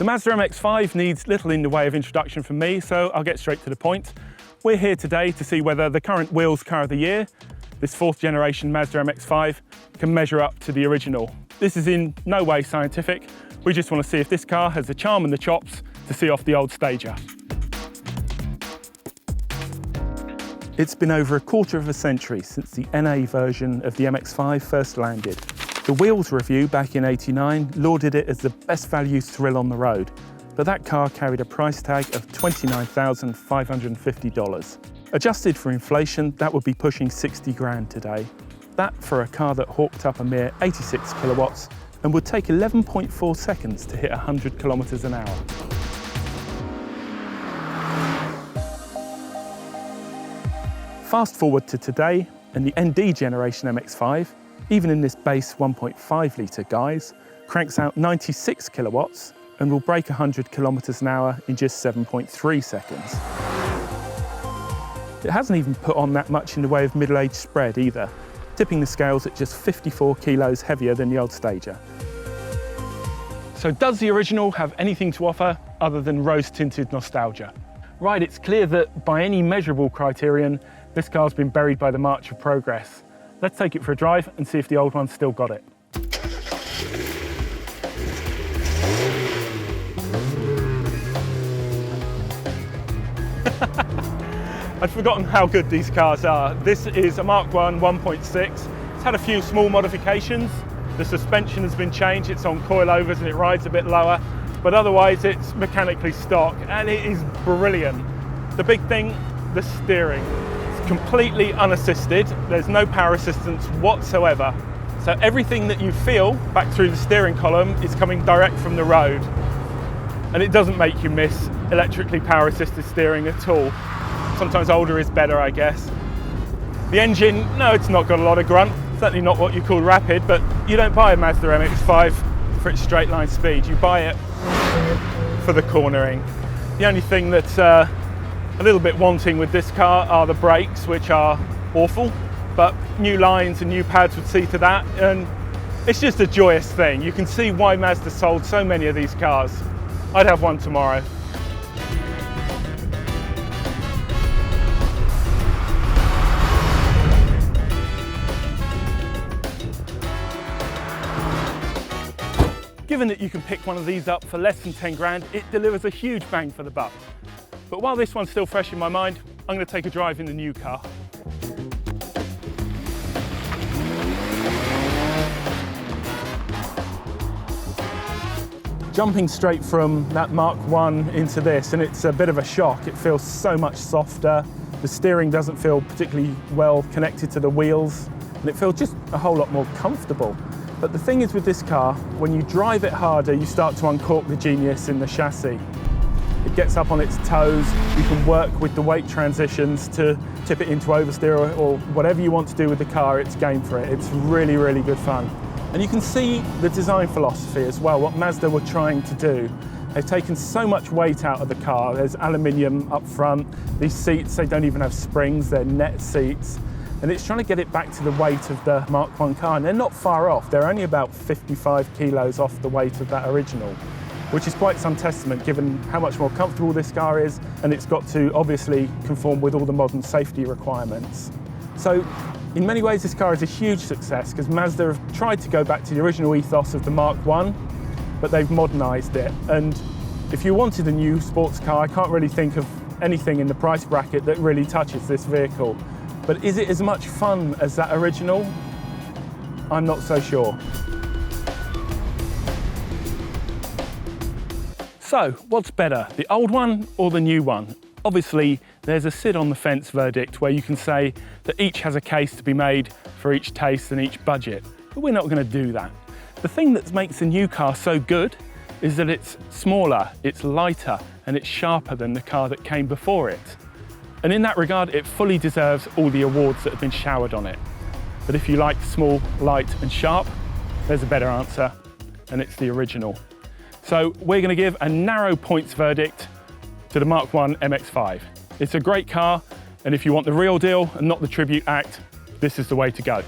The Mazda MX-5 needs little in the way of introduction from me, so I'll get straight to the point. We're here today to see whether the current Wheels Car of the Year, this 4th generation Mazda MX-5, can measure up to the original. This is in no way scientific. We just want to see if this car has the charm and the chops to see off the old stager. It's been over a quarter of a century since the NA version of the MX-5 first landed. The Wheels review back in '89 lauded it as the best value thrill on the road, but that car carried a price tag of $29,550. Adjusted for inflation, that would be pushing 60 grand today. That for a car that hawked up a mere 86 kilowatts and would take 11.4 seconds to hit 100 kilometers an hour. Fast forward to today, and the ND-generation MX5, even in this base 1.5 litre guise, cranks out 96 kilowatts and will break 100 kilometers an hour in just 7.3 seconds. It hasn't even put on that much in the way of middle-age spread either, tipping the scales at just 54 kilos heavier than the old stager. So does the original have anything to offer other than rose-tinted nostalgia? Right, it's clear that by any measurable criterion, this car's been buried by the march of progress. Let's take it for a drive and see if the old one's still got it. I'd forgotten how good these cars are. This is a Mark 1 1.6. It's had a few small modifications. The suspension has been changed, it's on coilovers and it rides a bit lower, but otherwise it's mechanically stock and it is brilliant. The big thing, the steering. Completely unassisted, there's no power assistance whatsoever. So everything that you feel back through the steering column is coming direct from the road. And it doesn't make you miss electrically power assisted steering at all. Sometimes older is better, I guess. The engine, no, it's not got a lot of grunt, certainly not what you call rapid, but you don't buy a Mazda MX-5 for its straight line speed, you buy it for the cornering. The only thing that's a little bit wanting with this car are the brakes, which are awful, but new lines and new pads would see to that, and it's just a joyous thing. You can see why Mazda sold so many of these cars. I'd have one tomorrow. Given that you can pick one of these up for less than 10 grand, it delivers a huge bang for the buck. But while this one's still fresh in my mind, I'm going to take a drive in the new car. Jumping straight from that Mark 1 into this, and it's a bit of a shock. It feels so much softer. The steering doesn't feel particularly well connected to the wheels, and it feels just a whole lot more comfortable. But the thing is with this car, when you drive it harder, you start to uncork the genius in the chassis. It gets up on its toes, you can work with the weight transitions to tip it into oversteer or whatever you want to do with the car, it's game for it. It's really, really good fun. And you can see the design philosophy as well, what Mazda were trying to do. They've taken so much weight out of the car. There's aluminium up front. These seats, they don't even have springs, they're net seats. And it's trying to get it back to the weight of the Mark 1 car, and they're not far off. They're only about 55 kilos off the weight of that original, which is quite some testament given how much more comfortable this car is, and it's got to obviously conform with all the modern safety requirements. So in many ways this car is a huge success because Mazda have tried to go back to the original ethos of the Mark 1, but they've modernised it. And if you wanted a new sports car, I can't really think of anything in the price bracket that really touches this vehicle. But is it as much fun as that original? I'm not so sure. So, what's better, the old one or the new one? Obviously, there's a sit on the fence verdict where you can say that each has a case to be made for each taste and each budget, but we're not going to do that. The thing that makes a new car so good is that it's smaller, it's lighter, and it's sharper than the car that came before it. And in that regard, it fully deserves all the awards that have been showered on it. But if you like small, light, and sharp, there's a better answer, and it's the original. So we're going to give a narrow points verdict to the Mark 1 MX-5. It's a great car, and if you want the real deal and not the tribute act, this is the way to go.